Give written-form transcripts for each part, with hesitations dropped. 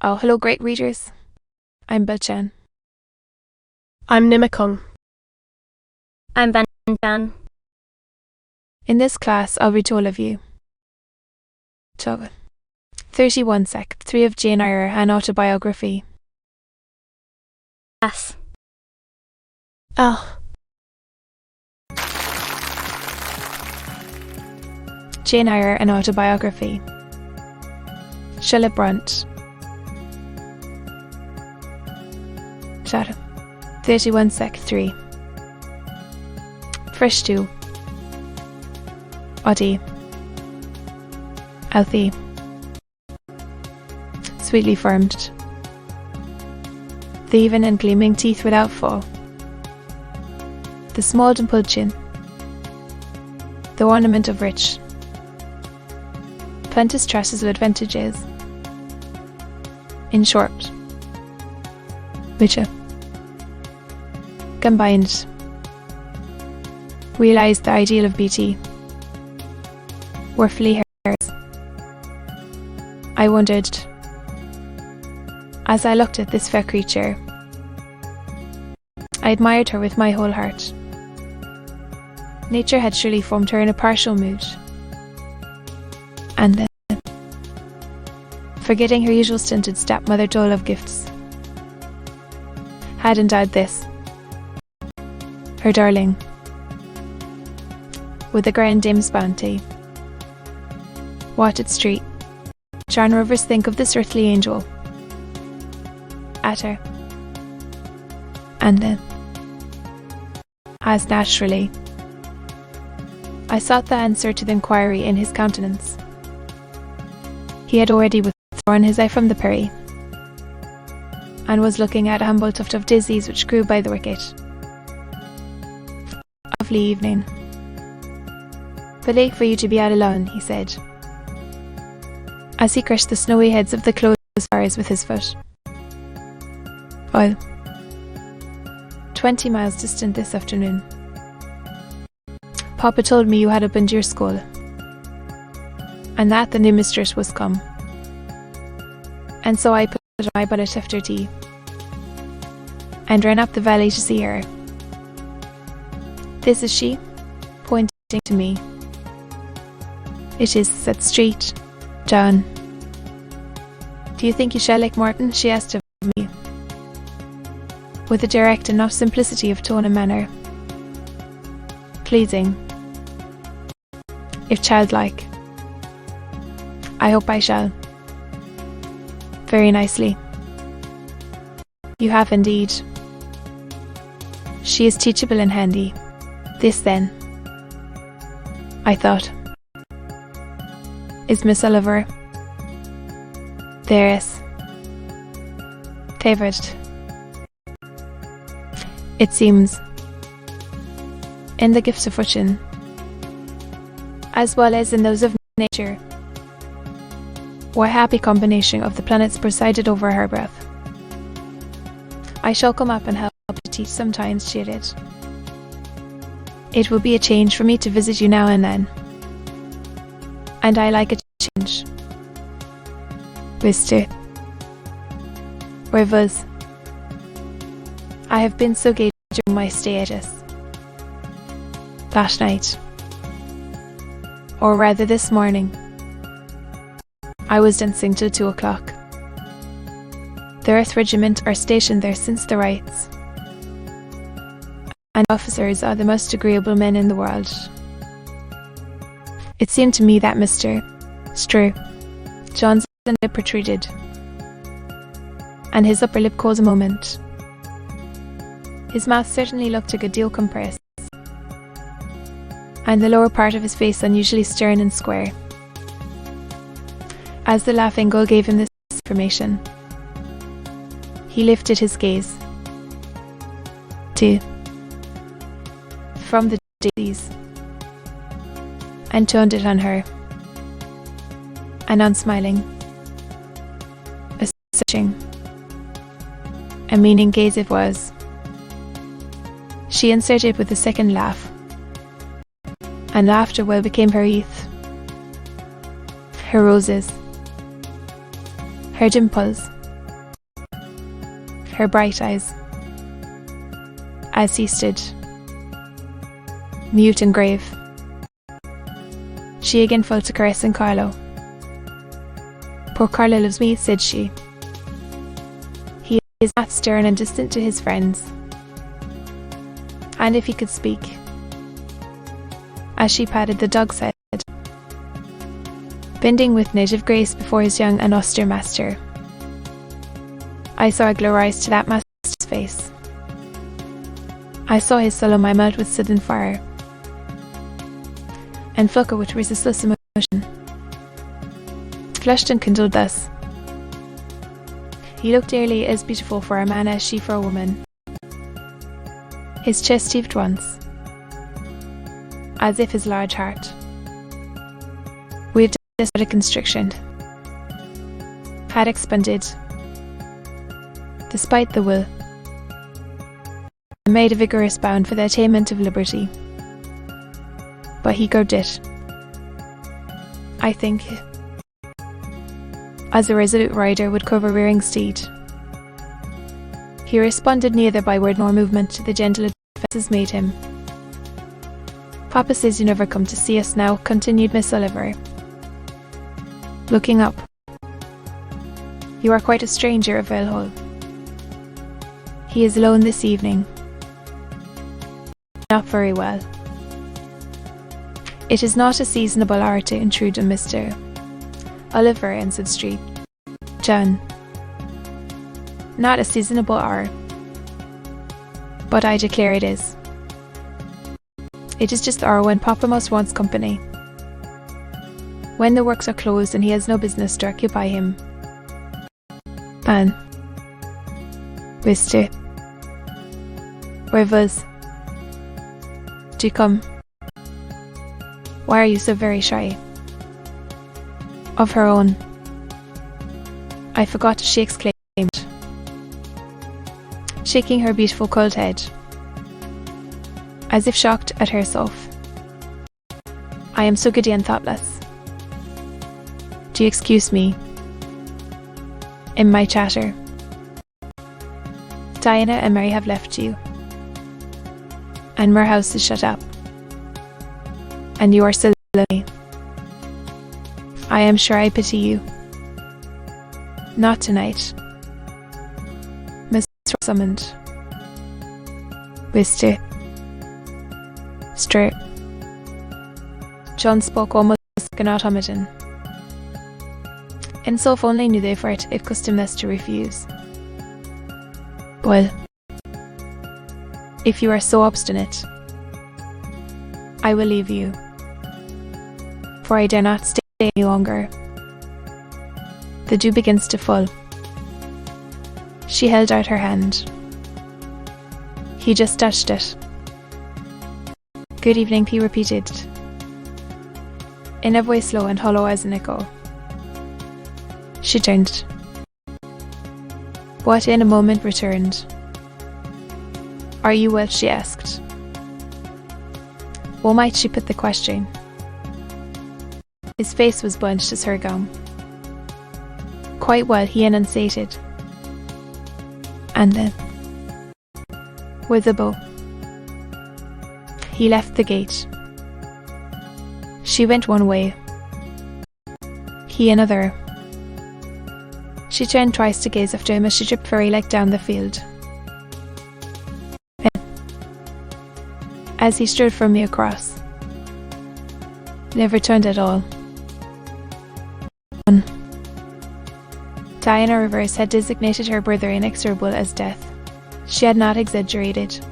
Oh, hello, great readers. I'm Belchan. I'm Nimacung. I'm Banchan. In this class, I'll read to all of you. 31 Sec. 3 of Jane Eyre, an Autobiography. Yes. Oh. Jane Eyre, an Autobiography. Charlotte Brontë. 31 Sec. 3. Fresh 2. Oddie. Althea. Sweetly formed. The even and gleaming teeth without fall. The small dimpled chin. The ornament of rich. Plenteous traces of advantages. In short, which combined realised the ideal of beauty. Worthily hers. I wondered, as I looked at this fair creature, I admired her with my whole heart. Nature had surely formed her in a partial mood. And then, forgetting her usual stinted stepmother dole of gifts, had endowed this, her darling, with a grand dame's bounty. Watted Street, Charn Rovers think of this earthly angel. At her. And then, as naturally, I sought the answer to the inquiry in his countenance. He had already withdrawn his eye from the prairie, and was looking at a humble tuft of daisies which grew by the wicket. Lovely evening. But late for you to be out alone, he said, as he crushed the snowy heads of the closed flowers with his foot. Well, 20 miles distant this afternoon. Papa told me you had opened your school, and that the new mistress was come. And so I put on my bonnet after tea, and ran up the valley to see her. This is she, pointing to me. It is, said Street, John. Do you think you shall like Morton? She asked of me, with a direct enough simplicity of tone and manner. Pleasing, if childlike. I hope I shall. Very nicely. You have indeed. She is teachable and handy. This then, I thought, is Miss Oliver. There is. Favourite. It seems, in the gifts of fortune, as well as in those of nature, what happy combination of the planets presided over her breath. I shall come up and help to teach sometimes, she added. It will be a change for me to visit you now and then, and I like a change. Mister, where was? I have been so gay during my stay at us. Last night, or rather this morning, I was dancing till 2 o'clock. The Earth Regiment are stationed there since the rights, and officers are the most agreeable men in the world. It seemed to me that Mr. John's lip protruded, and his upper lip closed a moment. His mouth certainly looked a good deal compressed, and the lower part of his face unusually stern and square. As the laughing girl gave him this information, he lifted his gaze from the daisies and turned it on her, an unsmiling, a searching, a meaning gaze it was. She inserted with a second laugh, and laughter well became her youth, her roses, her dimples, her bright eyes, as he stood, mute and grave. She again fell to caressing Carlo. "Poor Carlo loves me," said she. "He is not stern and distant to his friends. And if he could speak," as she patted the dog's head, bending with native grace before his young and austere master. I saw a glow rise to that master's face. I saw his soul on my mouth with sudden fire, and flucker with resistless emotion. Flushed and kindled thus, he looked nearly as beautiful for a man as she for a woman. His chest heaved once, as if his large heart, weaved a constriction, had expanded, despite the will, and made a vigorous bound for the attainment of liberty. But he curbed it, I think, as a resolute rider would curb a rearing steed. He responded neither by word nor movement to the gentle advances made him. "Papa says you never come to see us now," continued Miss Oliver, looking up. "You are quite a stranger of Vale. He is alone this evening." "Not very well." "It is not a seasonable hour to intrude on Mr. Oliver," answered Street John. "Not a seasonable hour, but I declare it is. It is just the hour when Papa most wants company, when the works are closed and he has no business to occupy him. And, Mr. where was? Do come. Why are you so very shy?" "Of her own. I forgot," she exclaimed, shaking her beautiful cold head, as if shocked at herself. "I am so giddy and thoughtless. Do you excuse me in my chatter? Diana and Mary have left you, and Moor House is shut up, and you are still lonely. I am sure I pity you. Not tonight." Miss summoned. "Mr. Sturt." John spoke almost like an automaton. And so if only knew they for it, if custom thus to refuse. "Well, if you are so obstinate, I will leave you, for I dare not stay any longer. The dew begins to fall." She held out her hand. He just touched it. "Good evening," he repeated, in a voice low and hollow as an echo. She turned, but in a moment returned. "Are you well?" she asked. Well might she put the question. His face was blanched as her gown. "Quite well," he enunciated. And then, with a bow, he left the gate. She went one way, he another. She turned twice to gaze after him as she tripped fairy-like down the field. Then, as he strode firmly across, never turned at all. Diana Rivers had designated her brother inexorable as death. She had not exaggerated.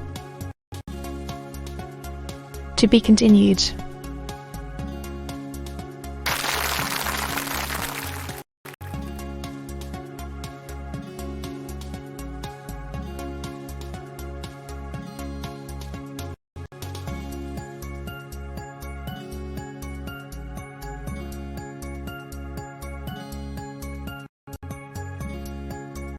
To be continued.